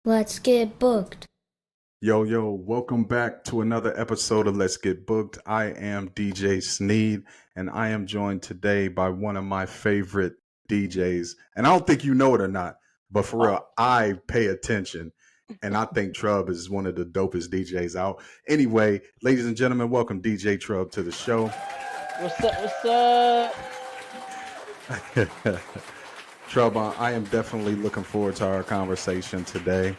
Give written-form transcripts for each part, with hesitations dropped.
Let's get booked. Yo, welcome back to another episode of Let's Get Booked. I am DJ Snead, and I am joined today by one of my favorite DJs. And I don't think you know it or not, but for real, I pay attention. And I think Trub is one of the dopest DJs out. Anyway, ladies and gentlemen, welcome DJ Trub to the show. What's up? What's up? Trub, I am definitely looking forward to our conversation today.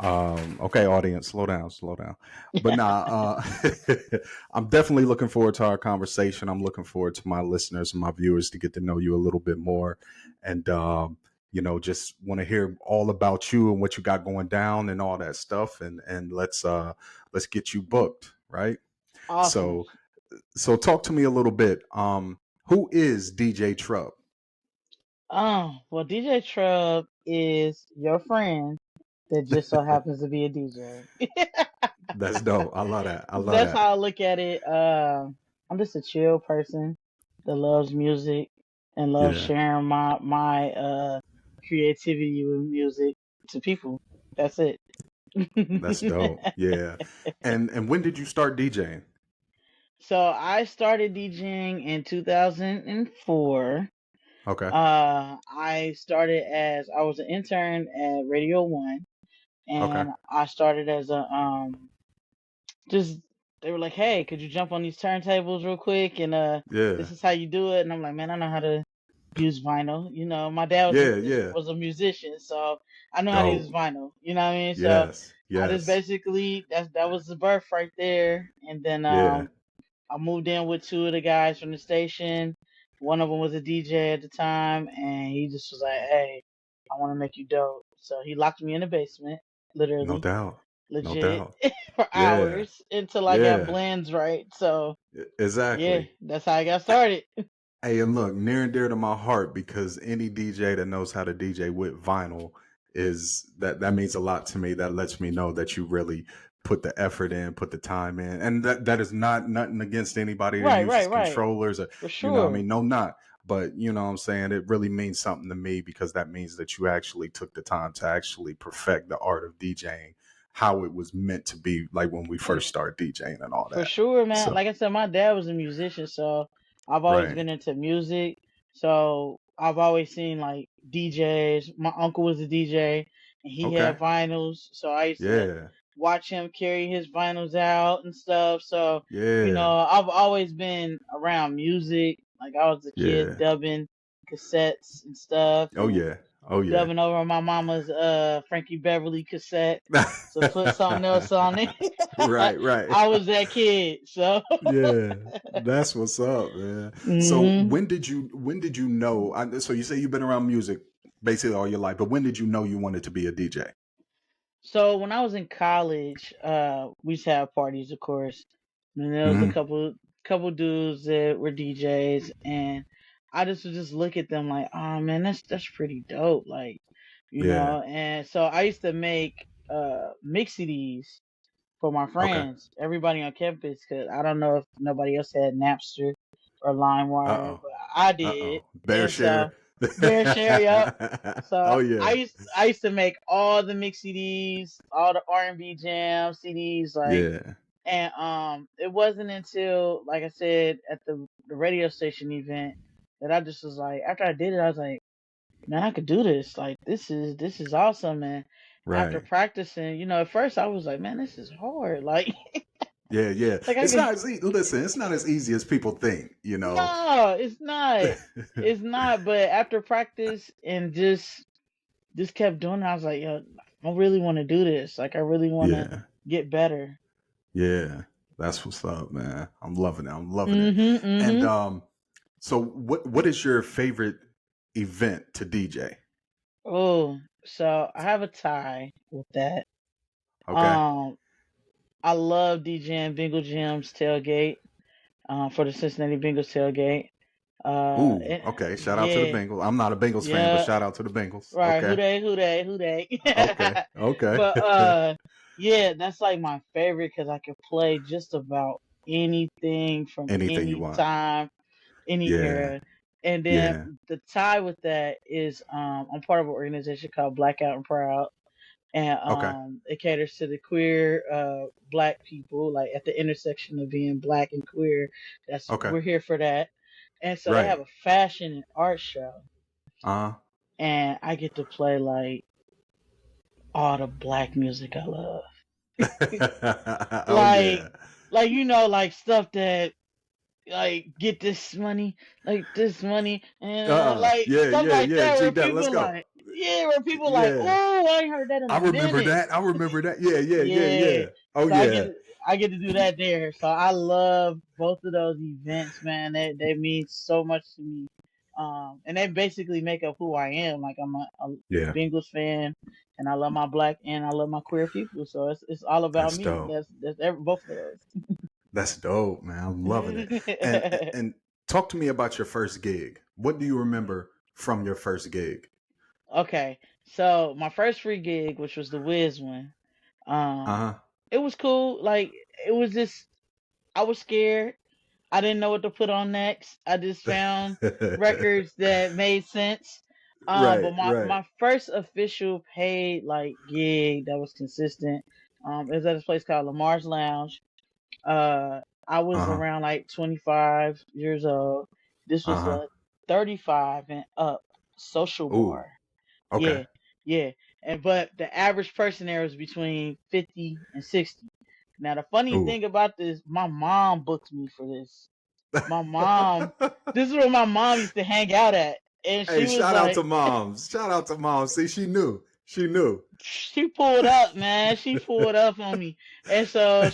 Okay, audience, slow down. But I'm definitely looking forward to our conversation. I'm looking forward to my listeners and my viewers to get to know you a little bit more, and just want to hear all about you and what you got going down and all that stuff. And let's get you booked, right? Awesome. So talk to me a little bit. Who is DJ Trub? Well, DJ Trub is your friend that just so happens to be a DJ. That's dope. I love that. That's how I look at it. I'm just a chill person that loves music and loves Yeah. sharing my creativity with music to people. That's it. That's dope. Yeah. And when did you start DJing? So I started DJing in 2004. Okay. I started as I was an intern at Radio One, Okay. and I started as a just they were like, "Hey, could you jump on these turntables real quick?" And Yeah. this is how you do it. And I'm like, "Man, I know how to use vinyl. You know, my dad was Yeah. Yeah. was a musician, so I know how to use Dope. vinyl. You know what I mean? So Yes. I just Yes. basically that was the birth right there. And then Yeah. I moved in with two of the guys from the station. One of them was a DJ at the time, and he just was like, "Hey, I want to make you dope." So he locked me in the basement, No literally, doubt. No legit, doubt. for Yeah. hours until I got Yeah. blends right. So yeah, Exactly. that's how I got started. Hey, and look, near and dear to my heart because any DJ that knows how to DJ with vinyl is that means a lot to me. That lets me know that you really put the effort in, put the time in. And that is not nothing against anybody that Right, uses right, right. controllers or For what I sure. mean, no not. But you know what I'm saying? It really means something to me because that means that you actually took the time to actually perfect the art of DJing how it was meant to be like when we For first started DJing and all For that. sure, man. So Like I said, my dad was a musician, so I've always right. been into music. So I've always seen like DJs. My uncle was a DJ and he Okay. had vinyls. So I used to Yeah. watch him carry his vinyls out and stuff. So, Yeah. I've always been around music. Like I was a kid Yeah. dubbing cassettes and stuff Oh and yeah. Oh yeah. dubbing over my mama's Frankie Beverly cassette to put something else on it. Right. I was that kid, so. Yeah. That's what's up, man. So hmm when did you know so you say you've been around music basically all your life, but when did you know you wanted to be a DJ? So when I was in college, we used to have parties, of course. And there was a Hmm. couple dudes that were DJs, and I just would just look at them like, oh man, that's pretty dope, like, Yeah. And so I used to make mix CDs for my Okay. friends, everybody on campus, because I don't know if nobody else had Napster or LimeWire, Uh-oh. but I did, Uh-oh. Bear and so share. Bear Share, yup. So Oh yeah. I used to make all the mix CDs, all the R&B jam CDs, like, Yeah. and it wasn't until, like I said, at the radio station event that I just was like, after I did it, I was like, man, I could do this. Like this is awesome. And after Right. practicing, at first I was like, man, this is hard. Like Yeah, yeah. like I It's could. not as listen, it's not as easy as people think. No, it's not. It's not. But after practice and just kept doing it, I was like, yo, I really want to do this. Like I really want to Yeah. get better. Yeah, that's what's up, man. I'm loving it. I'm loving it. Mhm, And mhm. so what is your favorite event to DJ? Oh, so I have a tie with that. Okay. Um, I love DJing Bengal Jim's tailgate. For the Cincinnati Bengals tailgate. Ooh, And, okay. Shout out to the yeah, Bengals. I'm not a Bengals fan, but yeah, shout out to the Bengals. right. Okay. Who they? Okay. Okay. But yeah, that's like my favorite because I can play just about anything from Anything you any want. time, any Yeah. era. And Yeah. then the tie with that is I'm part of an organization called Blackout and Proud, and Okay. it caters to the queer black people, like at the intersection of being black and queer. That's Okay. we're here for that. And so they have Right. a fashion and art show, Uh and I get to play like all the black music I love. oh like yeah. like stuff that like get this money, and like Yeah, stuff yeah, like yeah. that G where Dep, let's people go. like, yeah, where people like, Yeah. oh, I ain't heard that in I a remember minute. that. I remember that. Yeah, yeah, yeah, Yeah. yeah. Oh So yeah. I get to do that there. So I love both of those events, man. They mean so much to me. And they basically make up who I am. Like I'm a Yeah. Bengals fan, and I love my black and I love my queer people. So it's all about That's me. dope. Both of those. That's dope, man. I'm loving it. And talk to me about your first gig. What do you remember from your first gig? Okay, so my first free gig, which was the Wiz one, um, Uh-huh. it was cool. Like it was just, I was scared. I didn't know what to put on next. I just found records that made sense. Right, But right. my first official paid like gig that was consistent, is at this place called Lamar's Lounge. I was Uh-huh. around like 25 years old. This was Uh-huh. a 35 and up social Ooh. bar. Okay. Yeah, yeah. And but the average person there was between 50 and 60. Now the funny Ooh. thing about this, my mom booked me for this. My mom, this is where my mom used to hang out at, and Hey, she was shout out to like, moms. Shout out to moms. See, she knew. She knew. she pulled up, man. She pulled up on me, and so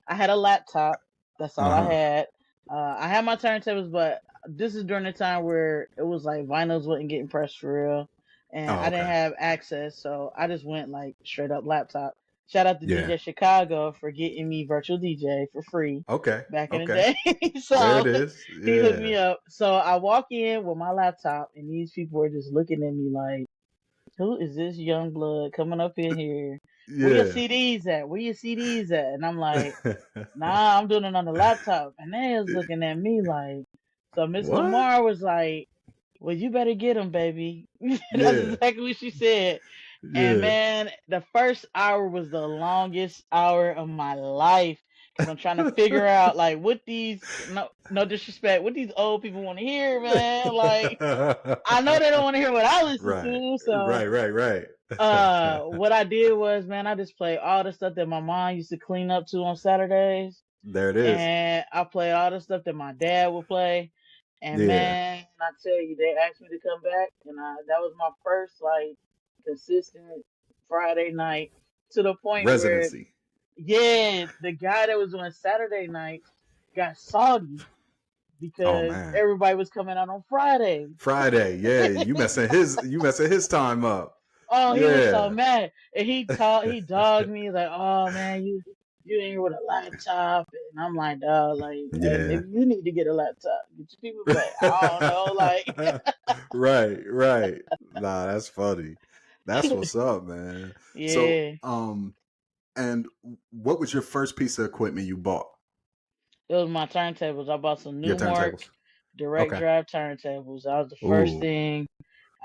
I had a laptop. That's all I Uh-huh. had. I had my turntables, but this is during the time where it was like vinyls wasn't getting pressed for real, and Oh, I didn't okay. have access, so I just went like straight up laptop. Shout out to Yeah. DJ Chicago for getting me virtual DJ for free Okay. back in the Okay. day. There it So is. he hooked Yeah. me up. So I walk in with my laptop, and these people were just looking at me like, who is this young blood coming up in here? Where your Yeah. CDs at? Where your CDs at? And I'm like, nah, I'm doing it on the laptop. And they was looking at me like, so Miss What? Lamar was like, well, you better get him, baby. That's Yeah. exactly what she said. And Yeah. man, the first hour was the longest hour of my life because I'm trying to figure out like what these, no disrespect, what these old people want to hear, man. Like I know they don't want to hear what I listen Right. to, so Right. what I did was, man, I just played all the stuff that my mom used to clean up to on Saturdays, There it is. and I played all the stuff that my dad would play. And Yeah. man, I tell you, they asked me to come back, and that was my first like consistent Friday night, to the point where, Residency. yeah, the guy that was doing Saturday nights got salty Oh because man. everybody was coming out on Friday. Friday. Yeah. You messing his time up. Oh, he was so Yeah. mad, and he dogged me like, "Oh man, you in here with a laptop," and I'm like, "Dog, like, hey, Yeah. maybe you need to get a laptop, get your people back." I don't know, like, Right. Nah, that's funny. That's what's up, man. So, yeah, and what was your first piece of equipment you bought? it was my turntables. I bought some Your Newmark turntables. direct Okay. drive turntables. That was the first Ooh, thing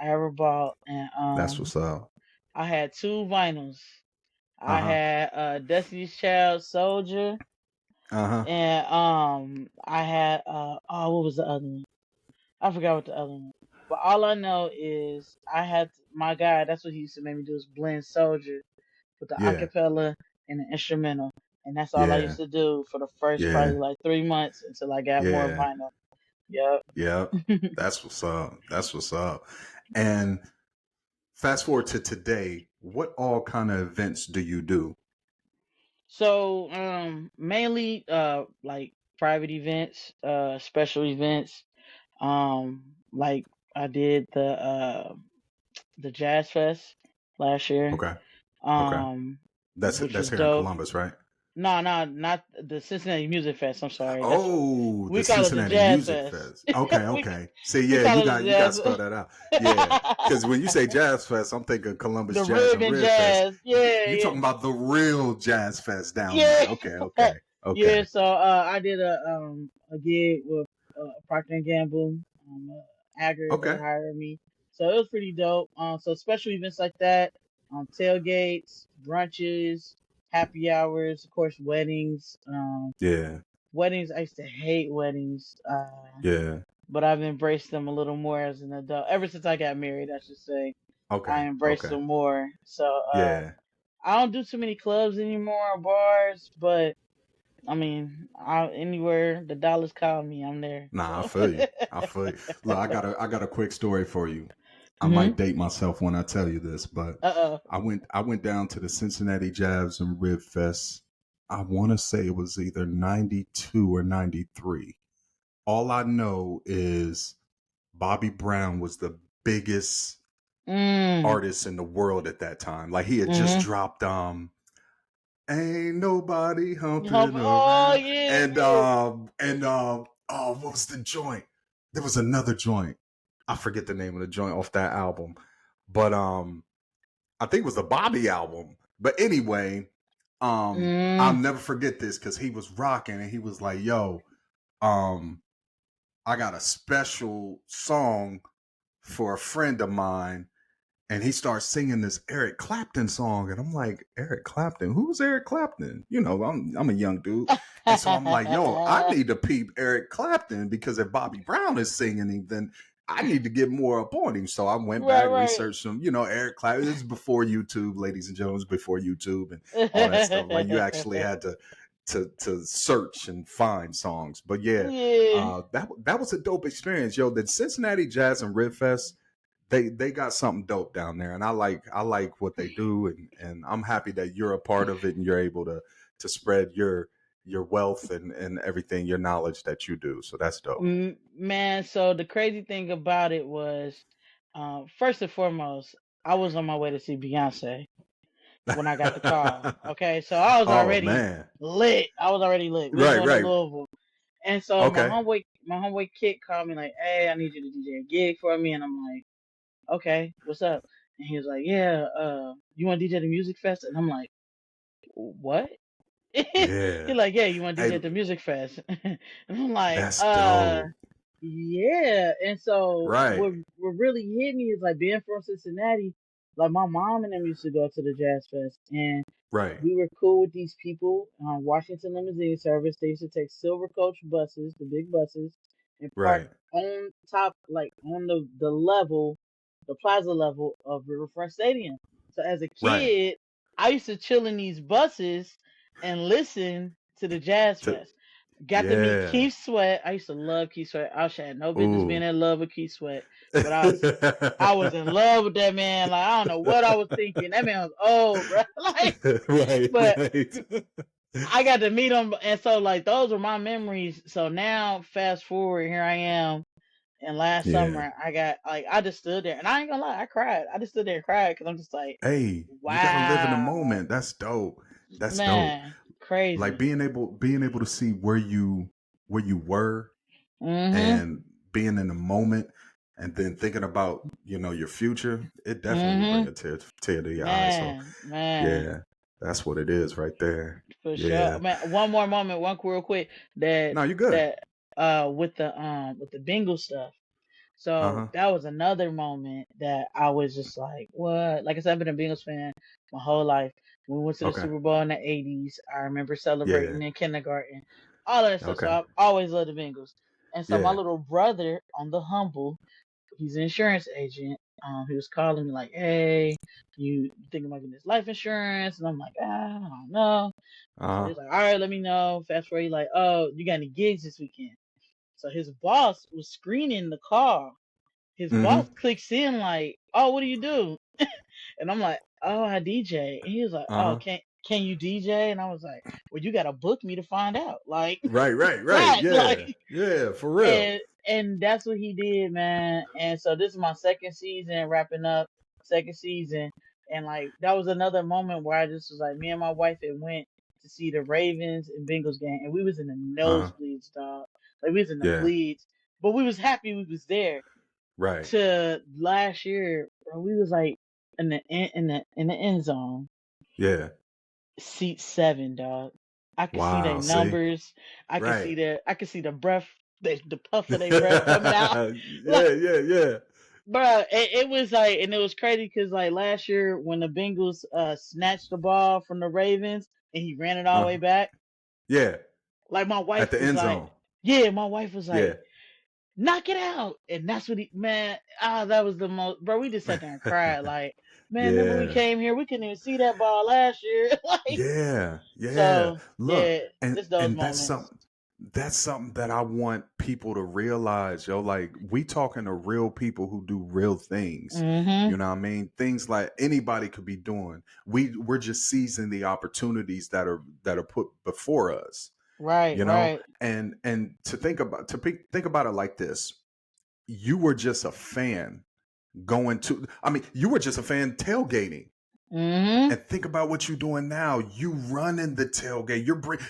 I ever bought, and that's what's up. I had two vinyls. I Uh-huh. had Destiny's Child Soldier, Uh-huh. and I had oh, what was the other one? I forgot what the other one. But all I know is I had my guy. That's what he used to make me do, is blend Soldier with the Yeah. acapella and the instrumental, and that's all I used Yeah. to do for the first Yeah. probably like 3 months until I got more Yeah. vinyl. Yep. Yep. That's what's up. That's what's up. And fast forward to today, what all kind of events do you do? So mainly like private events, special events. Like I did the Jazz Fest last year. Okay. Okay. Um, which That's was here in dope. Columbus, right? No, no, not the Cincinnati Music Fest. I'm sorry. That's Oh, the we call it the Cincinnati Jazz Music Fest. Fest. Okay, we okay. See, we yeah, call you it the got to Jazz spell that out. Yeah, because when you say Fest. Jazz Fest, I'm thinking Columbus The Jazz Rib and and Rib Fest. Jazz. Yeah, You yeah, talking about the real Jazz Fest down yeah. there? Okay. Yeah. So I did a gig with Procter and Gamble, Agger. They Okay. hired me, so it was pretty dope. So special events like that. tailgates, brunches, happy hours, of course, weddings. Yeah. Weddings, I used to hate weddings, Yeah. but I've embraced them a little more as an adult. Ever since I got married, I should say, I Okay. embraced Okay. them more. So Yeah. I don't do too many clubs anymore or bars, but I mean, anywhere the dollars call me, I'm there. Nah, I So. feel you. I feel you. Look, I got a quick story for you. I Hmm. might date myself when I tell you this, but Uh I went down to the Cincinnati Jazz and Rib Fest. I want to say it was either 92 or 93. All I know is Bobby Brown was the biggest oh. Mm. artist in the world at that time. Like he had just Mhm. dropped Ain't Nobody Humping Oh Around. yeah, And oh, what was the joint? There was another joint. I forget the name of the joint off that album. But I think it was the Bobby album. But anyway, yeah. I'll Mm. never forget this because he was rocking and he was like, yo, um, I got a special song for a friend of mine, and he starts singing this Eric Clapton song, and I'm like, Eric Clapton? Who's Eric Clapton? You know, I'm a young dude, and so I'm like, yo, I need to peep Eric Clapton because if Bobby Brown is singing him, then I need to get more up on him. So I went Right, back, right. researched some, Eric Clapton. This is before YouTube, ladies and gentlemen, before YouTube and all that stuff. Like you actually had to search and find songs. But yeah, Yeah. that was a dope experience, yo. The Cincinnati Jazz and Rib Fest, they got something dope down there, and I like what they do, and I'm happy that you're a part of it and you're able to spread your wealth and everything, your knowledge that you do. So that's dope. Man, so the crazy thing about it was, first and foremost, I was on my way to see Beyonce when I got the call. Okay, so I was Oh already man. lit. I was already lit. We was Right, going to right. Louisville, and so Okay. my homeboy Kit called me like, "Hey, I need you to DJ a gig for me," and I'm like, "Okay, what's up?" And he was like, "Yeah, you want to DJ the music fest?" And I'm like, "What?" He Yeah. like, "Yeah, you want to DJ Hey, at the music fest?" And I'm like, that's dope. yeah. And so Right. what really hit me is like being from Cincinnati, like my mom and them used to go to the Jazz Fest, and Right. we were cool with these people. Washington Limousine Service. They used to take Silver Coach buses, the big buses, and park Right. on top, like on the level, the plaza level of Riverfront Stadium. So as a Right. kid, I used to chill in these buses and listen to the Jazz To, Fest. Got to meet yeah. Keith Sweat. I used to love Keith Sweat. I had no business being Ooh. in love with Keith Sweat, but I was in love with that man. Like I don't know what I was thinking. That man was old, bro. Like, Right, but right. I got to meet him, and so like those are my memories. So now, fast forward, here I am. And last Yeah. summer, I got like I just stood there, and I ain't gonna lie, I cried. I just stood there and cried because I'm just like, Hey, you gotta live in the wow, moment. That's dope. That's dope. man, Like crazy. being able to see where you were Mhm, and being in the moment and then thinking about, your future, it definitely will bring mhm, a tear to your eye. So man, yeah, that's what it is right there. for sure. Yeah. Man, one more moment, real quick that No, you're good. that with the Bengals stuff. So Uh-huh. that was another moment that I was just like, what? Like I said, I've been a Bengals fan my whole life. When we went to the Okay. Super Bowl in the '80s, I remember Yeah. celebrating in kindergarten, all of that stuff. So Okay. I've always loved the Bengals. And so my Yeah. little brother on the humble, he's an insurance agent. He was calling me like, "Hey, you thinking about getting this life insurance?" And I'm like, I don't know. And so Uh-huh. he's like, "All right, let me know." Fast forward, he's like, "Oh, you got any gigs this weekend?" So his boss was screening the call. His Mm-hmm. boss clicks in like, "Oh, what do you do?" And I'm like, "Oh, I DJ." And he was like, "Oh, Uh-huh. can you DJ?" And I was like, "Well, you gotta book me to find out." Like, Right, right, right. right, like, Yeah. Yeah, for real. and that's what he did, man. And so this is my second season, wrapping up second season, and like that was another moment where I just was like, me and my wife had went to see the Ravens and Bengals game, and we was in the Uh-huh. nosebleeds, dog. Like we was in the Yeah. bleeds, but we was happy we was there. Right. To last year, bro, we was like in the end zone, Yeah. seat 7, dog. I could see their Wow. See? numbers. Right. I could see the breath, the puff of their breath coming out. Yeah, Like, yeah, yeah. Bro, it was like, and it was crazy because like last year when the Bengals snatched the ball from the Ravens and he ran it all the way back, Yeah, like my at wife the was end like, zone. yeah, my wife was Yeah. like, knock it out, and that's what he, man, that was the most, bro. We just sat there and cried, like, man, remember we Yeah. came here, we couldn't even see that ball last year, like, Yeah. Yeah. so Look, yeah, and it's those and moments. that's something that I want people to realize, yo. Like we talking to real people who do real things. Mm-hmm. You know what I mean? Things like anybody could be doing. We're just seizing the opportunities that are put before us, Right, you know? right. And think about it like this. You were just a fan going to I mean, you were just a fan tailgating. Mm-hmm. And think about what you're doing now. You running the tailgate.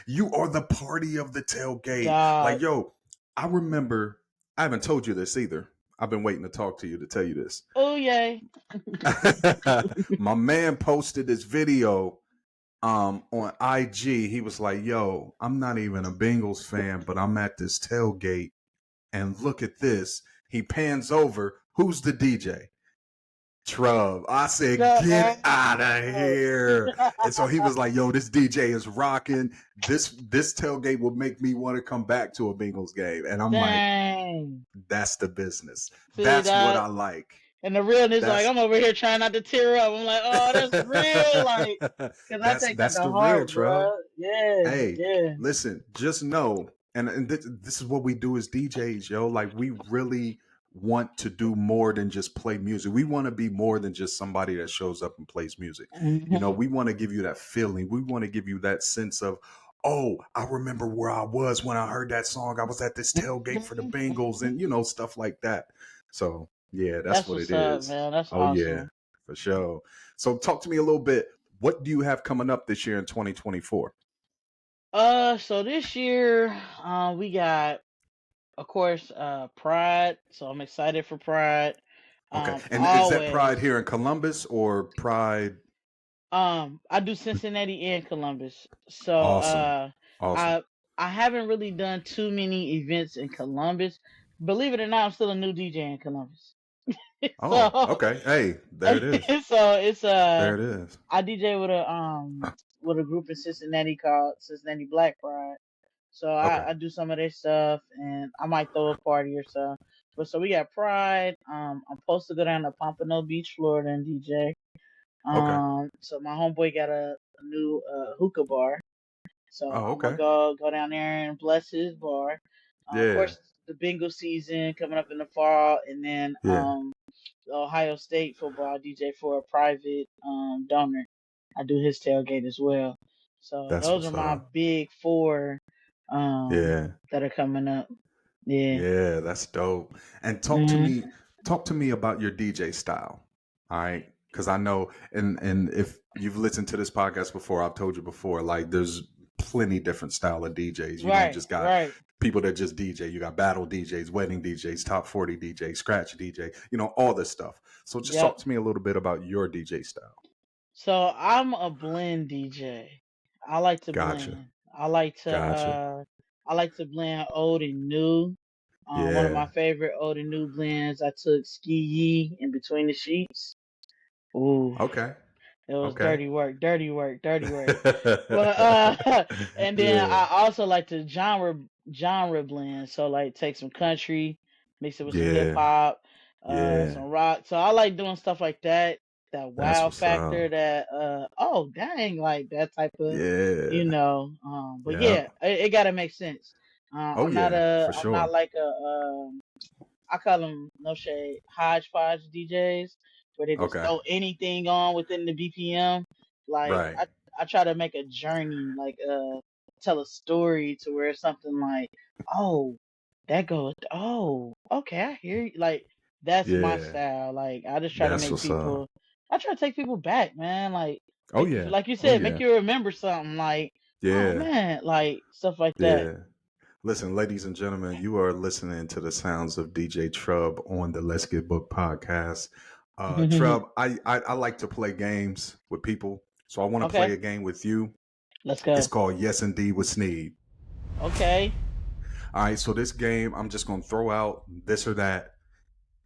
You are the party of the tailgate. Dog. Like, yo, I remember. I haven't told you this either. I've been waiting to talk to you to tell you this. Oh yay. My man posted this video on IG. He was like, "Yo, I'm not even a Bengals fan, but I'm at this tailgate, and look at this." He pans over. Who's the DJ? Trub. I said, Shut get out of up. here. And so he was like, yo, this DJ is rocking. This tailgate will make me want to come back to a Bengals game. And I'm like, Dang. that's the business. See That's what that? I like. And the realness, like, That's I'm over here trying not to tear up. I'm like, oh, that's real. Like, because I take that that's to the real heart, Trub. bro. Yeah, Hey, yeah. listen, just know, and this is what we do as DJs, yo. Like we really want to do more than just play music. We want to be more than just somebody that shows up and plays music. You know, Mm-hmm. we want to give you that feeling. We want to give you that sense of, oh, I remember where I was when I heard that song. I was at this tailgate for the Bengals and, stuff like that. So, yeah, that's That's what it what's up, is. man. That's Oh, yeah, awesome. for sure. So, talk to me a little bit. What do you have coming up this year in 2024? So this year, we got, of course, Pride. So I'm excited for Pride. Okay. And is that Pride Always. here in Columbus or Pride? I do Cincinnati and Columbus. So Awesome. Awesome. I haven't really done too many events in Columbus. Believe it or not, I'm still a new DJ in Columbus. Oh, So okay. Hey, there it is. so it's There it is. I DJ with a group in Cincinnati called Cincinnati Black Pride. So Okay. I do some of their stuff and I might throw a party or so. But so we got Pride. I'm supposed to go down to Pompano Beach, Florida and DJ. Okay. So my homeboy got a new hookah bar. So Oh, I'm gonna okay. go down there and bless his bar. Of Yeah. course, the bingo season coming up in the fall, and then Yeah. Ohio State football DJ for a private donor. I do his tailgate as well. So That's those are what's my up. big four Yeah. that are coming up. Yeah. Yeah, that's dope. And Mm-hmm. talk to me about your DJ style. All right. Cause I know and if you've listened to this podcast before, I've told you before, like there's plenty different style of DJs. You don't Right. just got Right. people that just DJ. You got battle DJs, wedding DJs, top 40 DJs, scratch DJ, all this stuff. So just talk Yep. to me a little bit about your DJ style. So I'm a blend DJ. I like to Gotcha. blend. I like to Gotcha. uh I like to blend old and new. One of my Yeah. favorite old and new blends, I took Ski Yee in Between the Sheets. Ooh, Okay. it was Okay. dirty work, dirty work, dirty work. But and then Yeah. I also like to genre blend. So like take some country, mix it with some hip Yeah. hop, Yeah. some rock. So I like doing stuff like that. That That's wow what's up. factor, that oh dang, like that type of, Yeah. but Yeah. yeah, it gotta make sense. Oh yeah, for I'm not sure. like I call them no shade hodgepodge DJs where they just Okay. throw anything on within the BPM. Like Right. I try to make a journey, like tell a story to where it's something like, oh, that goes, oh, okay, I hear you. Like that's my Yeah. style. Like I just try to That's make what's up. people. I try to take people back, man. Like Oh make you, yeah. like you Oh said, make yeah. you remember something. Like oh Yeah. man, like stuff like that. Yeah. Listen, ladies and gentlemen, you are listening to the sounds of DJ Trub on the Let's Get Book podcast. Trub, I like to play games with people. So I want to play Okay, a game with you. let's It's go. called Yes Indeed with Snead. Okay. All right, so this game, I'm just gonna throw out this or that.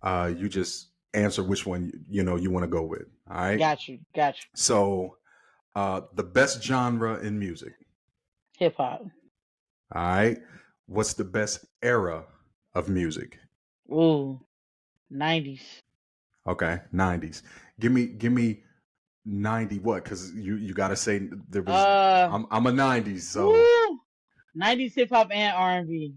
You just answer which one you want to go with. All right. Got you. Got you. So, the best genre in music. Hip hop. All right. What's the best era of music? Ooh, 90s. Okay, 90s. Give me 90 what? Because you got to say there was. Uh, I'm a 90s, so woo, 90s hip hop and R&B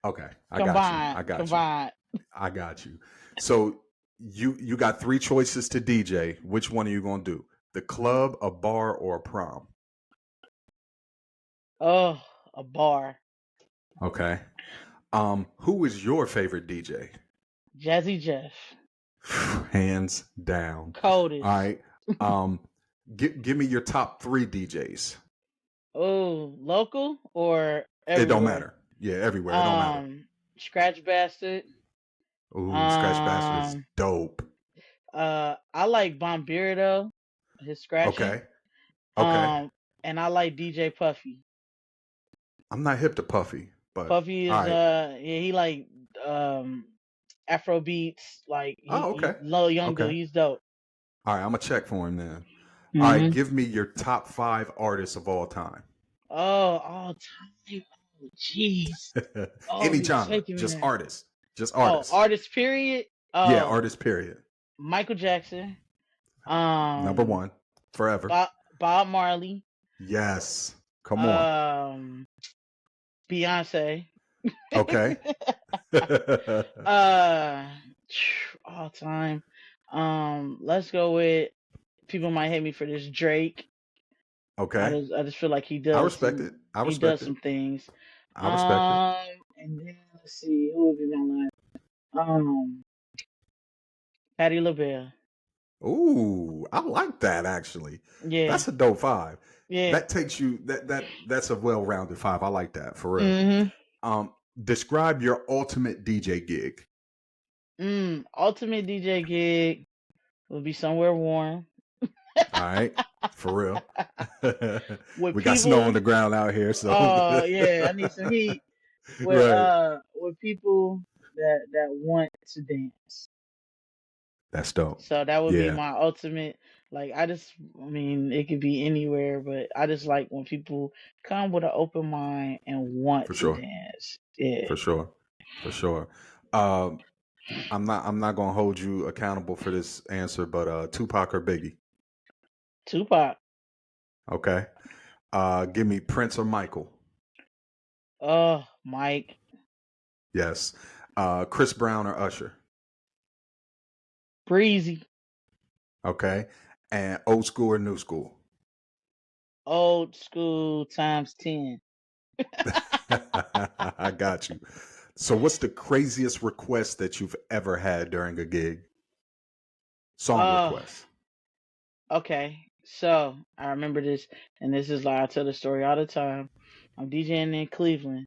okay. I got you. combined. I got you. Combined. I got you. So you got three choices to DJ. Which one are you gonna do? The club, a bar, or a prom? Oh, a bar. Okay. Who is your favorite DJ? Jazzy Jeff. Hands down. All Coldest. right. Give me your top three DJs. Oh, local or It don't everywhere? matter. Yeah, everywhere. It don't matter. Scratch Bastard. Ooh, Scratch Bastard is Um, dope. I like Bombira though, his scratching. Okay. Okay. And I like DJ Puffy. I'm not hip to Puffy, but Puffy all is right. yeah, he like Afro beats, like Oh, he okay. low young dude, Okay. he's dope. All right. I'm gonna check for him then. All right. Mm-hmm. Give me your top five artists of all time. Oh, all time. Oh, jeez. Oh, Any you're genre, taking me just there. artists. Just Oh, artists. artist period. Yeah, Oh, artist, period. Michael Jackson. Number Um, one, forever. Bob Marley. Yes. Come on. Um, Beyonce. Okay. uh, all time. Let's go with. People might hate me for this. Drake. Okay. I just feel like I respect it. I he does respect it. some things. I respect it. And then let's see who would be my last. Patti LaBelle. Ooh, I like that actually. Yeah, That's a dope five. yeah. That takes you that's a well-rounded five. I like that for real. Mhm. Describe your ultimate DJ gig. Ultimate DJ gig would be somewhere warm. All right. For real. With We got snow on people. the ground out here, so Oh yeah, I need some heat. right. With people that want to dance. That's dope. So that would be Yeah, my ultimate. Like I mean, it could be anywhere, but I just like when people come with an open mind and want for to sure. dance. Yeah, For sure. For sure. Um, I'm not gonna hold you accountable for this answer, but Tupac or Biggie. Tupac. Okay. Give me Prince or Michael. Oh, Mike. Yes. Chris Brown or Usher. Breezy. Okay. And old school or new school. Old school times 10. I got you. So, what's the craziest request that you've ever had during a gig? Song Oh, request. okay. So I remember this, and this is like I tell the story all the time. I'm DJing in Cleveland,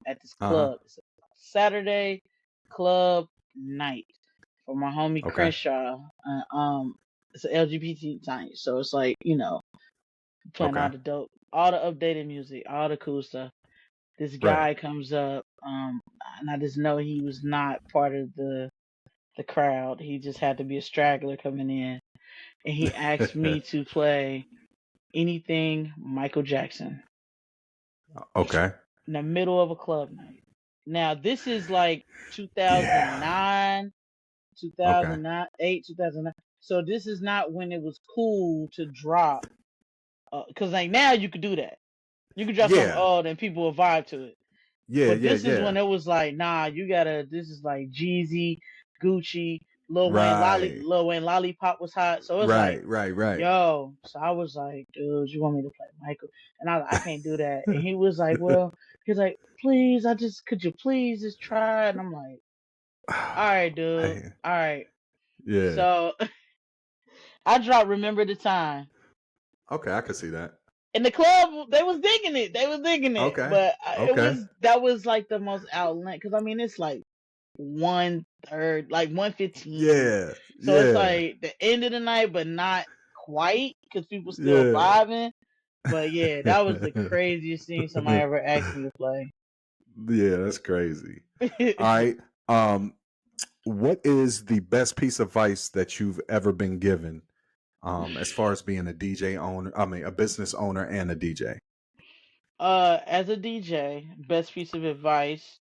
at this Uh huh. club. It's a Saturday club night for my homie Okay. Crenshaw. It's an LGBT night, so it's like playing Okay. all the updated music, all the cool stuff. This Right. guy comes up, and I just know he was not part of the crowd. He just had to be a straggler coming in, and he asked me to play anything Michael Jackson Okay. in the middle of a club night. Now this is like Yeah. 2009, Okay. 2008, 2009. So this is not when it was cool to drop. Cause like now you could do that. You could drop something Yeah. old and people will vibe to it. Yeah. But Yeah. this is Yeah. when it was like, nah, you gotta. This is like Jeezy, Gucci, Right. Lil Wayne Lollipop was hot. So it's like, Right. Right. Right. yo. So I was like, dude, you want me to play Michael? And I can't do that. And he was like, well, he's like, please, could you please just try? And I'm like, all right, dude, Man. all right. Yeah. So I dropped Remember the Time. Okay. I could see that. In the club, they was digging it. They was digging it. Okay. But Okay. that was like the most outland. Cause I mean, it's like 1/3, like 1:15. Yeah. So it's Yeah. like the end of the night, but not quite because people still Yeah. vibing. But yeah, that was the craziest thing somebody ever asked me to play. Yeah. That's crazy. All right. Um, what is the best piece of advice that you've ever been given, as far as being a DJ owner? I mean, a business owner and a DJ. As a DJ, best piece of advice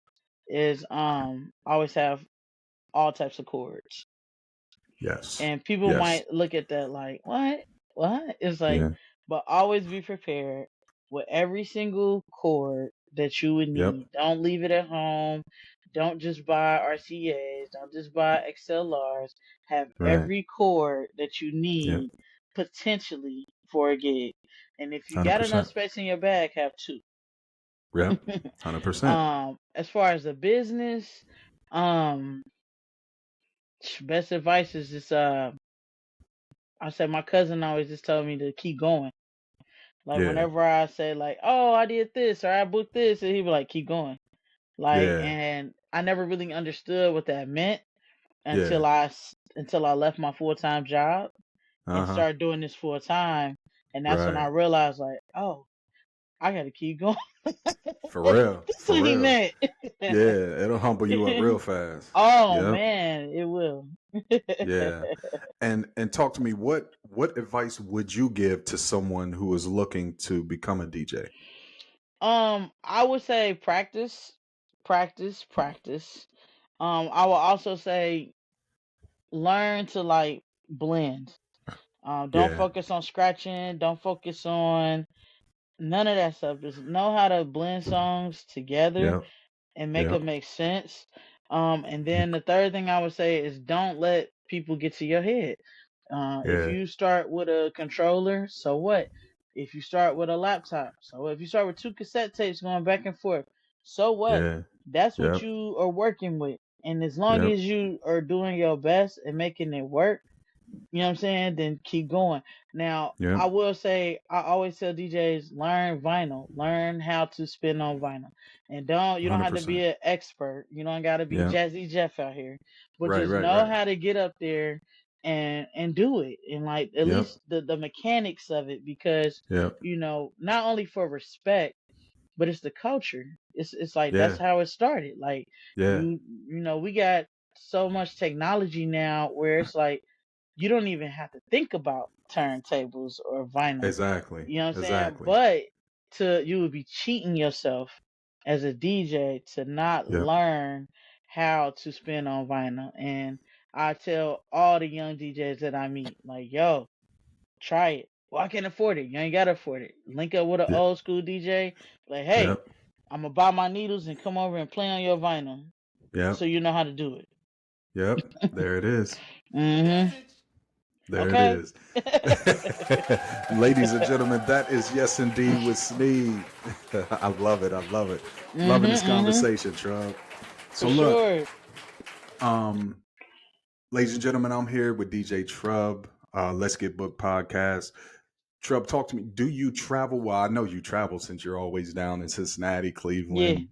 is always have all types of chords. Yes. And people Yes. might look at that like, what? What? It's like, Yeah. but always be prepared with every single chord that you would Yep. need. Don't leave it at home. Don't just buy RCAs. Don't just buy XLRs. Have Right. every chord that you Yep. need potentially for a gig. And if you got enough 100%. space in your bag, have two. Yep. 100%. As far as the business, um, best advice is just I said my cousin always just told me to keep going. Like Yeah. whenever I say like, oh, I did this or I booked this, and he'd be like, keep going. Like, Yeah. and I never really understood what that meant Yeah. until I left my full time job and Uh-huh. started doing this full time, and that's when I Right. realized like, oh, I got to keep going. For real. That's For what he real. meant. Yeah. It'll humble you up real fast. Oh Yep. man, it will. Yeah. And talk to me, what advice would you give to someone who is looking to become a DJ? I would say practice, practice, practice. I will also say learn to like blend. Don't Yeah. focus on scratching. Don't focus on none of that stuff. Just know how to blend songs together Yep. and make Yep. them make sense. And then the third thing I would say is don't let people get to your head. If Yeah. you start with a controller, so what? If you start with a laptop, so what? If you start with two cassette tapes going back and forth, so what? Yeah. That's what Yep. you are working with. And as long Yep. as you are doing your best and making it work, you know what I'm saying? Then keep going. Now, Yep. I will say, I always tell DJs, learn vinyl, learn how to spin on vinyl. And you don't have to be 100%. an expert. You don't got to be Yep. Jazzy Jeff out here, but Right, just right, know right. how to get up there and do it. And like, at Yep. least the mechanics of it, because, Yep. not only for respect, but it's the culture. It's like that's Yeah. how it started. Like Yeah. we got so much technology now where it's like you don't even have to think about turntables or vinyl. Exactly. You know what I'm saying? Exactly. But you would be cheating yourself as a DJ to not Yep. learn how to spin on vinyl. And I tell all the young DJs that I meet, like, yo, try it. Well, I can't afford it. You ain't gotta afford it. Link up with an Yep. old school DJ. Like, hey, Yep. I'm gonna buy my needles and come over and play on your vinyl, so Yep. you know how to do it. Yep. There it is. Mm-hmm. There it Okay. is. Ladies and gentlemen, that is Yes Indeed with Snead. I love it. I love it. Loving this Mm-hmm. conversation, Trub. For So look, sure. um, ladies and gentlemen, I'm here with DJ Trub. Let's Get Booked podcast. Trub, talk to me. Do you travel? Well, I know you travel since you're always down in Cincinnati, Yeah. Cleveland,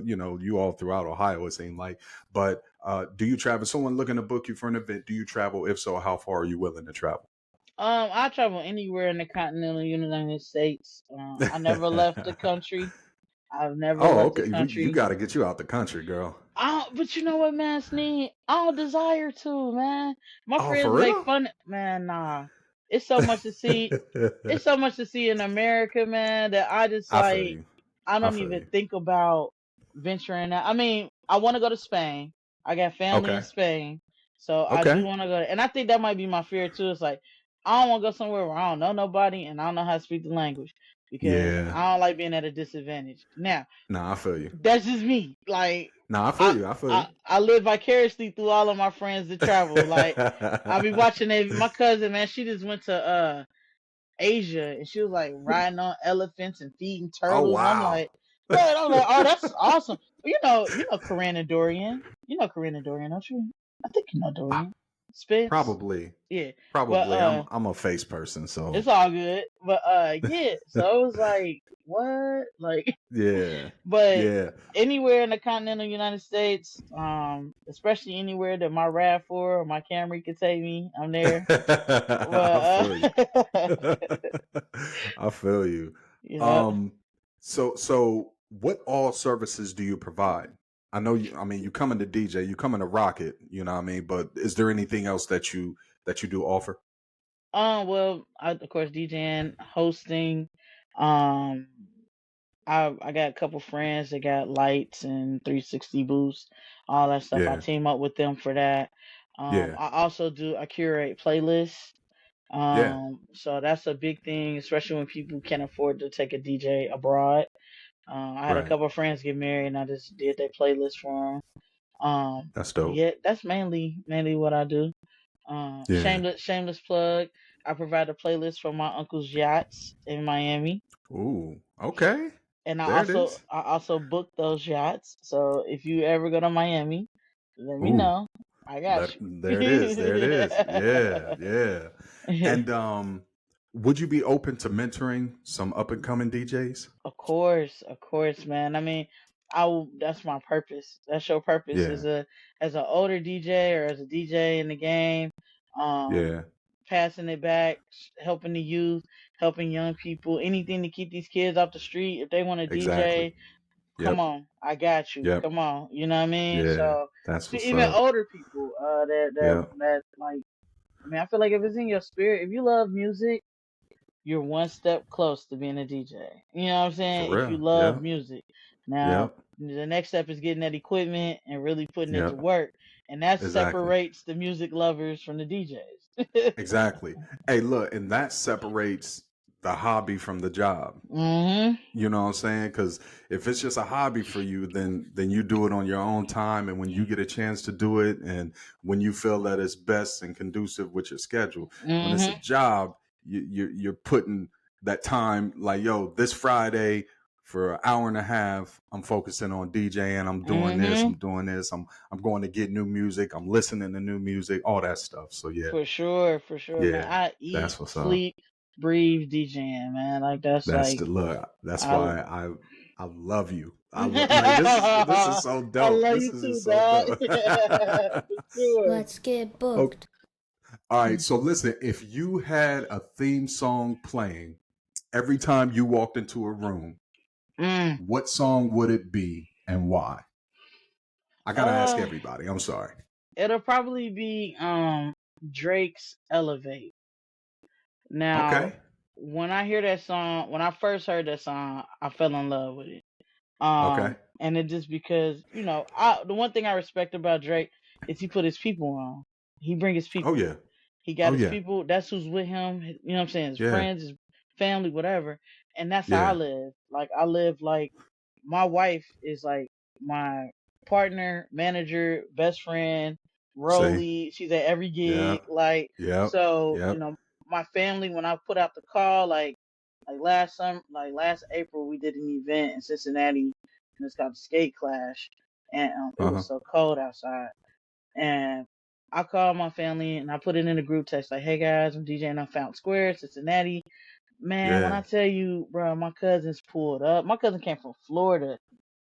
you all throughout Ohio, it seems like. But do you travel? Someone looking to book you for an event, do you travel? If so, how far are you willing to travel? I travel anywhere in the continental United States. I never left the country. I've never Oh, left the okay. You country. got to get you out the country, girl. But you know what, man, Snead? I don't desire to, man. My Oh, friends for make real? fun. Man, nah. It's so much to see. It's so much to see in America, man, that I just I feel like. you. I I don't feel even you. think about venturing out. I mean, I want to go to Spain. I got family in Okay. Spain, so I do Okay. want to go. And I think that might be my fear too. It's like I don't want to go somewhere where I don't know nobody and I don't know how to speak the language because Yeah. I don't like being at a disadvantage. Now, Nah, I feel you. that's just me. Like Nah, I feel I you. I feel I you. I live vicariously through all of my friends that travel. Like I be watching it. My cousin, man, she just went to Asia and she was like riding on elephants and feeding Oh, turtles. I'm wow. like, what? I'm like, oh, that's awesome. But you know Corinne and Dorian. You know Corinne and Dorian, don't you? I think you know Dorian. Spence. Probably. Yeah. But Probably. I'm a face person, so it's all good. But yeah. So it was like, what? Like yeah. but Yeah. anywhere in the continental United States, especially anywhere that my RAV4 or my Camry could take me, I'm there. I But feel you. I feel you. yeah. Um, so what all services do you provide? I know you. I mean, you coming to DJ, you coming to rock it. You know what I mean. But is there anything else that you do offer? Well, of course, DJing, hosting. Um, I got a couple friends that got lights and 360 booths, all that stuff. I Yeah, team up with them for that. yeah, I curate playlists. yeah. So that's a big thing, especially when people can't afford to take a DJ abroad. I had a Right. couple of friends get married, and I just did their playlist for them. That's But dope. yeah, that's mainly what I do. Yeah. Shameless plug. I provide a playlist for my uncle's yachts in Miami, Ooh. Okay. and There it is. I also book those yachts. So if you ever go to Miami, let me Ooh. know. I got There it is. There it is. Yeah. you. Yeah. And would you be open to mentoring some up and coming DJs? Of course, man. I mean, that's my purpose. That's your purpose Yeah. as an older DJ or as a DJ in the game. Um, Yeah. Passing it back, helping the youth, helping young people, anything to keep these kids off the street. If they want to Exactly. DJ, come Yep. on, I got you. Yep. Come on, you know what I mean? Yeah. So That's to what's even up. older people, Yep. that like, I mean, I feel like if it's in your spirit, if you love music, you're one step close to being a DJ. You know what I'm For saying? If you real. love Yep. music. Now, Yep. the next step is getting that equipment and really putting it to Yep. work. And that Exactly. separates the music lovers from the DJs. Exactly. Hey, look, and that separates the hobby from the job. Mhm. You know what I'm saying? Because if it's just a hobby for you, then you do it on your own time, and when you get a chance to do it, and when you feel that it's best and conducive with your schedule. When it's a Mhm. job, you're putting that time like, yo, this Friday for an hour and a half, I'm focusing on DJing. I'm doing this. I'm Mhm. doing this. I'm going to get new music. I'm listening to new music. All that stuff. So yeah, For sure, man. yeah, I eat, that's what's up. sleep, breathe DJing, man. Like that's That's like the look. That's I why I love you. I love like this is so I dope. love This you is too, just so dog. dope. For sure. Let's get Okay. booked. All right. So listen, if you had a theme song playing every time you walked into a room, Mm. what song would it be and why? I gotta ask Uh everybody. I'm sorry. It'll probably be Drake's Elevate. Now, Okay. when I hear that song, when I first heard that song, I fell in love with it. Okay. And it just because, I the one thing I respect about Drake is he put his people on. He bring his Oh people. yeah. He got Oh his yeah. people. That's who's with him. You know what I'm saying? His Yeah. friends, his family, whatever. And that's how I Yeah. live. Like I live like my wife is like my partner, manager, best friend, See. Rolly. She's at every gig. Yep. Like Yep. so, Yep. my family when I put out the call, like last April we did an event in Cincinnati and it's called the Skate Clash. And it Uh huh. was so cold outside. And I called my family and I put it in the group text like, "Hey guys, I'm DJing on Fountain Square, Cincinnati." Man, when I Yeah. tell you, bro, my cousins pulled up. My cousin came from Florida.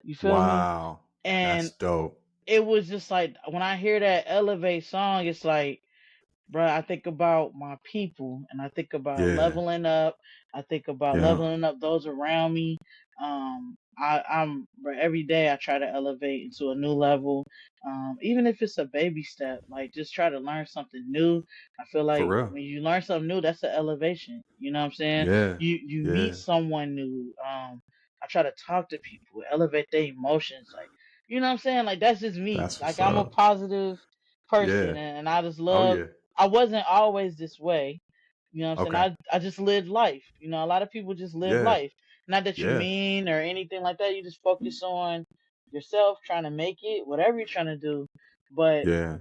You feel me? Wow. And That's dope. it was just like when I hear that Elevate song, it's like bro, I think about my people and I think about Yeah. leveling up. I think about Yeah. leveling up those around me. Bro, every day I try to elevate into a new level. Even if it's a baby step, like just try to learn something new. I feel For like real. when you learn something new, that's an elevation. You know what I'm saying? Yeah. You meet Yeah. someone new. I try to talk to people, elevate their emotions. Like, you know what I'm saying? Like that's just me. That's Like what's I'm a up. positive person Yeah. and I just Oh love yeah. I wasn't always this way. You know what I'm saying? Okay. I just lived life. A lot of people just live Yeah. life. Not that you Yeah. mean or anything like that. You just focus on yourself, trying to make it, whatever you're trying to do. But Yeah.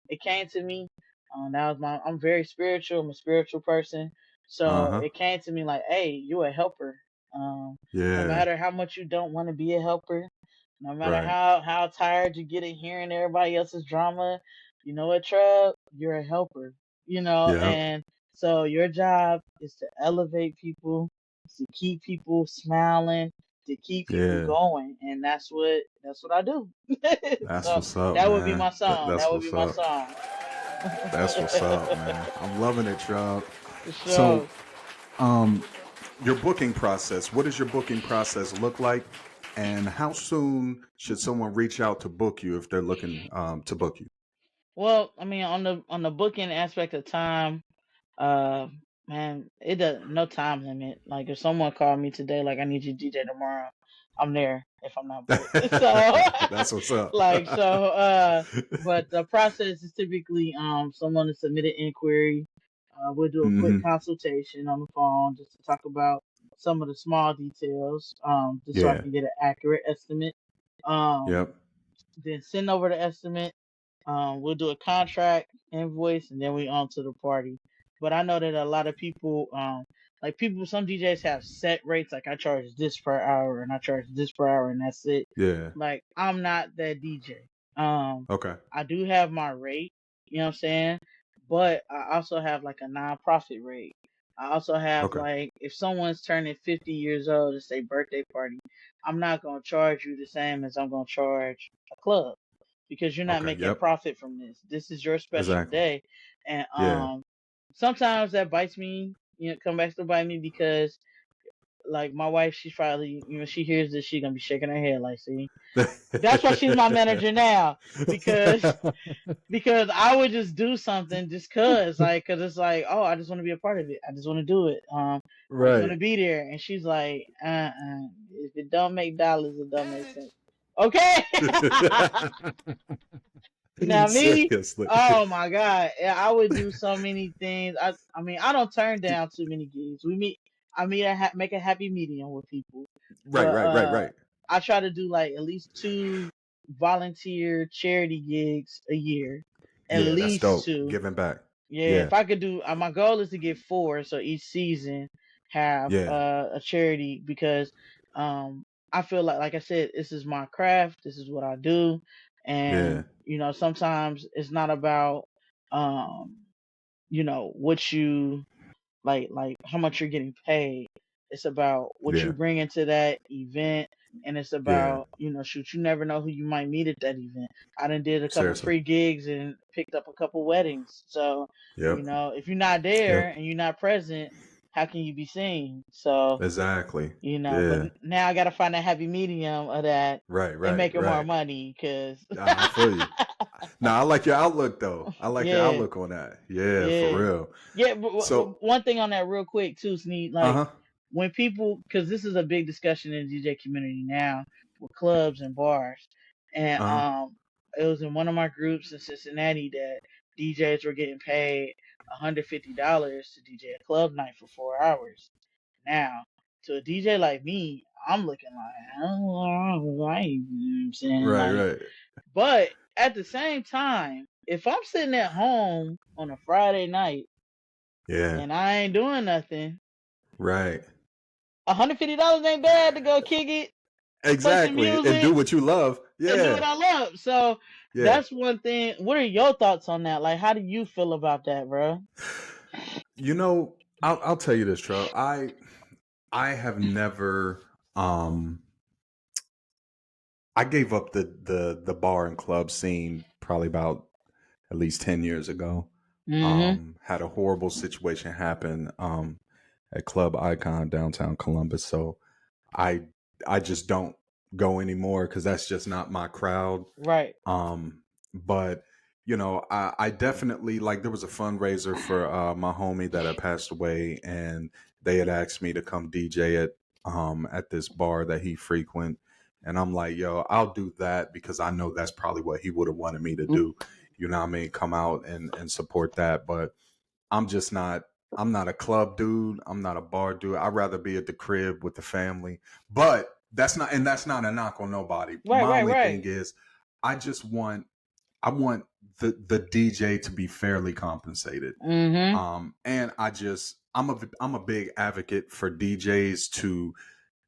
it came to me. I'm very spiritual. I'm a spiritual person. So Uh-huh. it came to me like, hey, you a helper. Um, no Yeah. matter how much you don't want to be a helper, no matter Right. how tired you get of hearing everybody else's drama, you know what, Trub? You're a helper. Yep. And so your job is to elevate people, to keep people smiling, to keep people Yeah. going, and that's what I do. That's So what's up, that would be man. my song. That's That would be what's my up. song. That's what's up, man. I'm loving it, Trump. For So, sure. um, your booking process. What does your booking process look like? And how soon should someone reach out to book you if they're looking to book you? Well, I mean, on the booking aspect of time, uh, man, it does no time limit. Like if someone called me today, like I need you to DJ tomorrow, I'm there if I'm not booked. So, That's what's up. like so, but the process is typically someone to submit an inquiry. We'll do a quick Hmm. consultation on the phone just to talk about some of the small details, just so I Yeah. can get an accurate estimate. Um, Yep. then send over the estimate. We'll do a contract invoice, and then we on to the party. But I know that a lot of people, like people, some DJs have set rates. Like I charge this per hour, and I charge this per hour, and that's it. Yeah. Like I'm not that DJ. Um, Okay. I do have my rate, you know what I'm saying? But I also have like a non-profit rate. I also have Okay. like if someone's turning 50 years old, to say birthday party, I'm not gonna charge you the same as I'm gonna charge a club because you're not Okay. making Yep. profit from this. This is your special Exactly. day, and Yeah. sometimes that bites me. You know, come back to bite me because like my wife, she's probably she hears this, she's gonna be shaking her head like, see, that's why she's my manager now because I would just do something just cause like cause it's like oh I just want to be a part of it. I just want to do it. I just want Right. to be there. And she's like, if it don't make dollars, it don't make sense. Okay. Now me, Seriously. oh my god, yeah, I would do so many things. I mean, I don't turn down too many gigs. I mean, make a happy medium with people, Right. but Right. Right. Right. I try to do like at least two volunteer charity gigs a year, at Yeah. That's least dope. two. Giving back. Yeah, Yeah. if I could do, my goal is to get four, so each season have Yeah. a charity because um I feel like I said, this is my craft, this is what I do, Yeah. and sometimes it's not about um what you like how much you're getting paid. It's about what you Yeah. bring into that event, and it's Yeah. about shoot, you never know who you might meet at that event. I done did a couple Seriously. free gigs and picked up a couple weddings. So Yep. if you're not there Yep. and you're not present, how can you be seen? So Exactly. but Yeah. now I gotta find a happy medium of that Right. and Right. making more Right. money, cause I feel you. Now I like your outlook though. I like your yeah. outlook on that. Yeah, for Yeah, real. yeah. But So, one thing on that, real quick, too, Snead. uh Like huh. when people, because this is a big discussion in the DJ community now with clubs and bars, and Uh huh. it was in one of my groups in Cincinnati that DJs were getting paid $150 to DJ a club night for 4 hours. Now, to a DJ like me, I'm looking like, oh, right, you know what I'm saying? Right. Like, Right. but at the same time, if I'm sitting at home on a Friday night Yeah. and I ain't doing nothing, Right. $150 ain't bad to go kick it, play some Exactly. And do music, what you love. and do Yeah. what I love. So Yeah. that's one thing. What are your thoughts on that? Like, how do you feel about that, bro? You know, I'll tell you this, Trub. I have never I gave up the bar and club scene probably about at least 10 years ago. Mm-hmm. Had a horrible situation happen at Club Icon downtown Columbus. So I I just don't go anymore because that's just not my crowd. Right. But I definitely like there was a fundraiser for my homie that had passed away, and they had asked me to come DJ at this bar that he frequent, and I'm like, yo, I'll do that because I know that's probably what he would have wanted me to do. You know what I mean? Come out and support that, but I'm just not. I'm not a club dude. I'm not a bar dude. I'd rather be at the crib with the family. But that's not a knock on nobody. Right. My Right. only thing Right. is I just want I want the DJ to be fairly compensated. Mm-hmm. And I'm a big advocate for DJs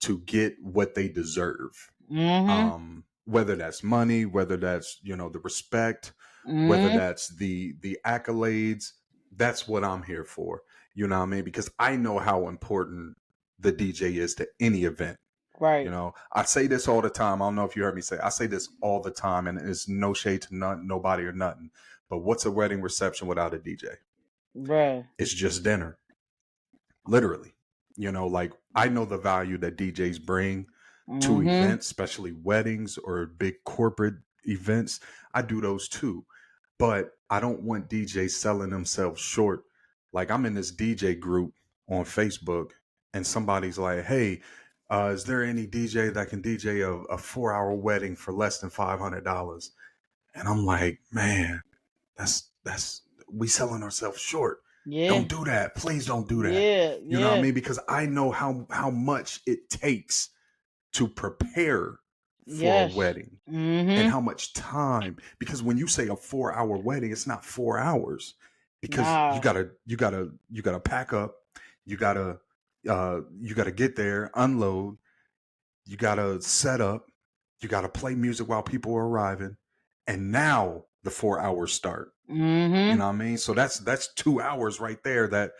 to get what they deserve. Mm-hmm. Whether that's money, whether that's, the respect, whether Mm-hmm. that's the accolades, that's what I'm here for. You know what I mean? Because I know how important the DJ is to any event. Right. I say this all the time. I don't know if you heard me say. I say this all the time, and it's no shade to nobody or nothing. But what's a wedding reception without a DJ? Bruh. It's just dinner, literally. Like I know the value that DJs bring. to Mhm. events, especially weddings or big corporate events. I do those too. But I don't want DJs selling themselves short. Like I'm in this DJ group on Facebook and somebody's like, hey, is there any DJ that can DJ a 4 hour wedding for less than $500? And I'm like, man, that's we selling ourselves short. Yeah. Don't do that. Please don't do that. Yeah. You know what I Yeah. mean? Because I know how much it takes to prepare for a Yes. wedding and Mhm. how much time. Because when you say a 4 hour wedding, it's not 4 hours because you Nah. gotta you gotta pack up, you gotta get there, unload, you gotta set up, you gotta play music while people are arriving, and now the 4 hours start. You Mhm. know what I mean? So that's 2 hours right there that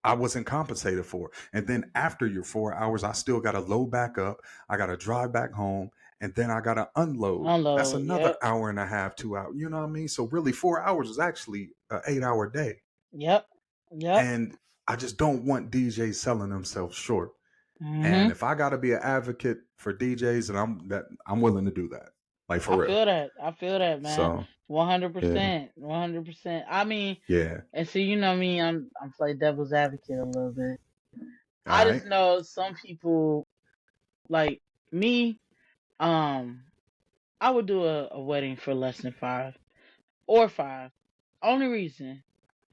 I wasn't compensated for. And then after your 4 hours, I still got to load back up. I got to drive back home, and then I got to unload. That's Unload. another Yep. hour and a half, 2 hours. You know what I mean? So really, 4 hours is actually an 8 hour day. Yep. Yep. And I just don't want DJs selling themselves short. And Mhm. if I got to be an advocate for DJs, and I'm willing to do that, like for I real. feel that. I feel that, man. So One hundred yeah, percent. 100%. I mean, yeah. and see, you know me, I'm play devil's advocate a little bit. All I just right. know some people like me. Um, I would do a wedding for less than 5 or 5. Only reason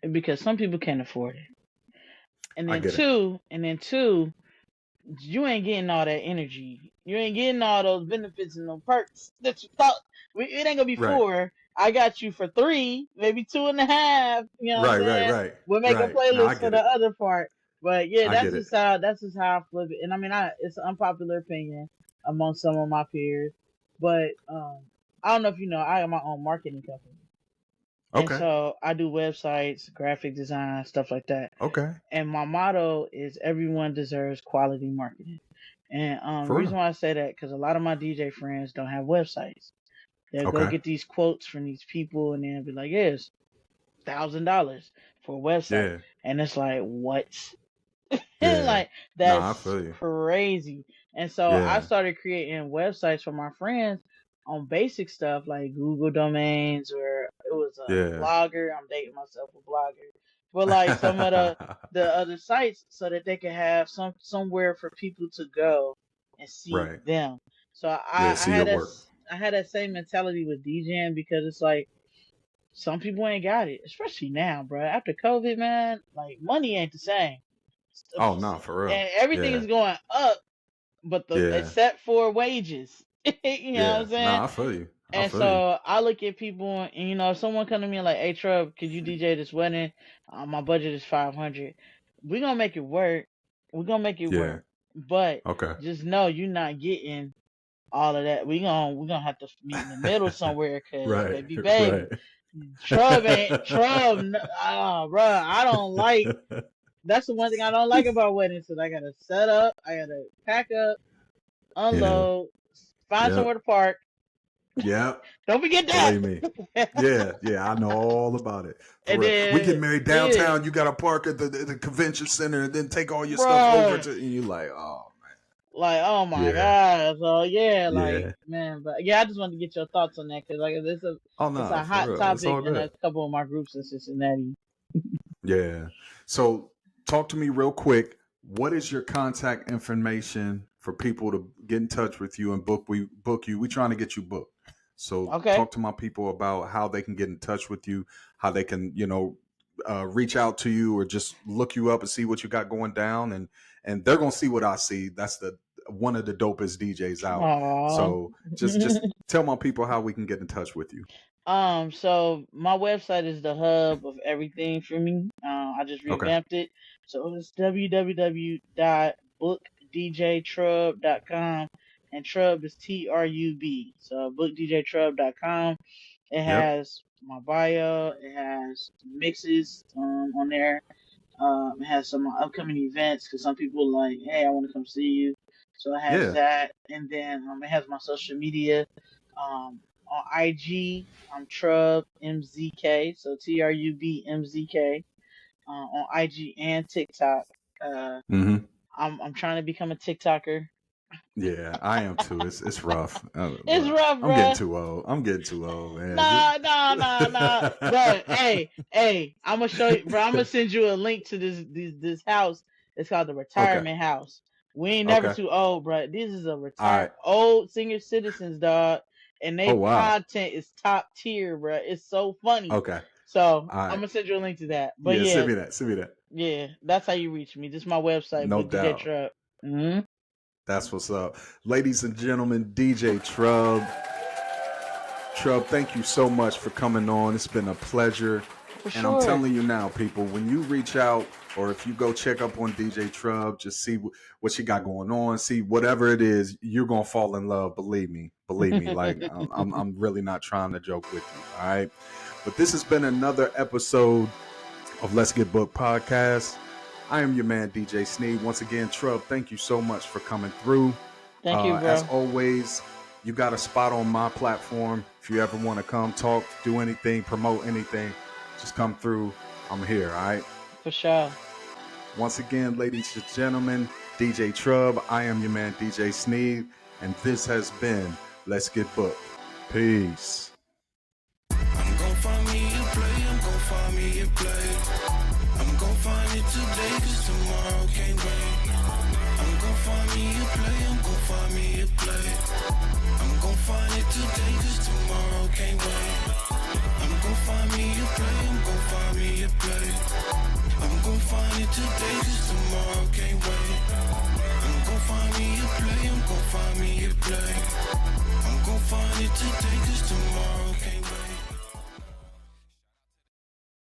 is because some people can't afford it, and I then get it. two, you ain't getting all that energy. You ain't getting all those benefits and those perks that you thought. It ain't gonna be Right. 4. I got you for 3, maybe 2.5. You know what I'm Right. Right. saying? Right. We'll make a Right. No, I playlist for get the it. other part. But yeah, I get it. that's just how I flip it. And I mean, it's an unpopular opinion among some of my peers. But I don't know if you know, I have my own marketing company, and Okay. so I do websites, graphic design, stuff like that. Okay. And my motto is everyone deserves quality marketing. And the For reason real. why I say that because a lot of my DJ friends don't have websites. They'll go Okay. get these quotes from these people and then be like, "Yes, $1,000 for a website," Yeah. and it's like, what? Yeah. Like Nah, I that's feel you. crazy. And so I Yeah. started creating websites for my friends on basic stuff like Google domains, or it was a Yeah. blogger. I'm dating myself a blogger, but like some of the other sites so that they can have somewhere for people to go and see Right. them. So Yeah. See your work. I had that same mentality with DJing because it's like some people ain't got it, especially now, bro. After COVID, man, like money ain't the same. Oh, no, for real. And everything Yeah. is going up, but the Yeah. except for wages. You know what Yeah. I'm saying? Nah, I feel you. I And feel you. so I look at people, and you know, if someone come to me like, "Hey, Trub, could you DJ this wedding? My budget is 500. We gonna make it work. We gonna make it Yeah. work. But Okay. just know you're not getting all of that. We gonna have to meet in the middle somewhere, cause Right. baby, Right. Trub ain't Trub. Oh, bro, I don't like. That's the one thing I don't like about weddings. Is I gotta set up, I gotta pack up, Yeah. unload, find somewhere Yep. to park. Yep. Don't forget that. Believe me. Yeah, yeah, I know all about it. For And real. We get then, married yeah, downtown, you gotta park at the convention center and then take all your stuff over bro. to and you like, oh Like, oh man. my Yeah. god. So yeah, like Yeah. man, but yeah, I just wanted to get your thoughts on that because like Oh it's no, a for hot real. It's topic all in a good. couple of my groups in Cincinnati. Yeah. So talk to me real quick. What is your contact information for people to get in touch with you and book you? We trying to get you booked. So Okay. talk to my people about how they can get in touch with you, how they can, reach out to you or just look you up and see what you got going down and they're gonna see what I see. That's the one of the dopest DJs out. Aww. So just tell my people how we can get in touch with you. So my website is the hub of everything for me. I just Okay. revamped it. So it's www.bookdjtrub.com, and Trub is Trub. So bookdjtrub.com. It Yep. has my bio. It has mixes on there. It has some upcoming events because some people are like, hey, I want to come see you. So it has Yeah. that, and then it has my social media. On IG, I'm Trub MZK, so TRUBMZK on IG and TikTok. Uh, Mm-hmm. I'm trying to become a TikToker. Yeah, I am too. It's rough. It's Look, rough, I'm getting bruh. too old. I'm getting too old, man. Nah. But hey, I'm gonna show you, bro. I'm gonna send you a link to this house. It's called the Okay. retirement house. We ain't never Okay. too old, bro. This is a All retired right. old senior citizens, dog, and Oh they wow. content is top tier, bro. It's so funny. Okay. So All I'm right. gonna send you a link to that. But Yeah, send yeah, me that. Send me that. yeah, that's how you reach me. This is my website, No but DJ doubt. Trub. Mm-hmm. That's what's up. Ladies and gentlemen, DJ Trub. Trub, thank you so much for coming on. It's been a pleasure. For And I'm sure. telling you now, people, when you reach out or if you go check up on DJ Trub, just see what she got going on, see whatever it is, you're going to fall in love. Believe me. Believe me. Like, I'm really not trying to joke with you. All right. But this has been another episode of Let's Get Booked podcast. I am your man, DJ Snead. Once again, Trub, thank you so much for coming through. Thank you, As bro. always, you got a spot on my platform. If you ever want to come talk, do anything, promote anything, just come through. I'm here, all right? For sure. Once again, ladies and gentlemen, DJ Trub, I am your man, DJ Snead, and this has been Let's Get Booked. Peace. I'm gon' find me a play, I'm gon' find me a play. I'm gon' find it today, cause tomorrow can't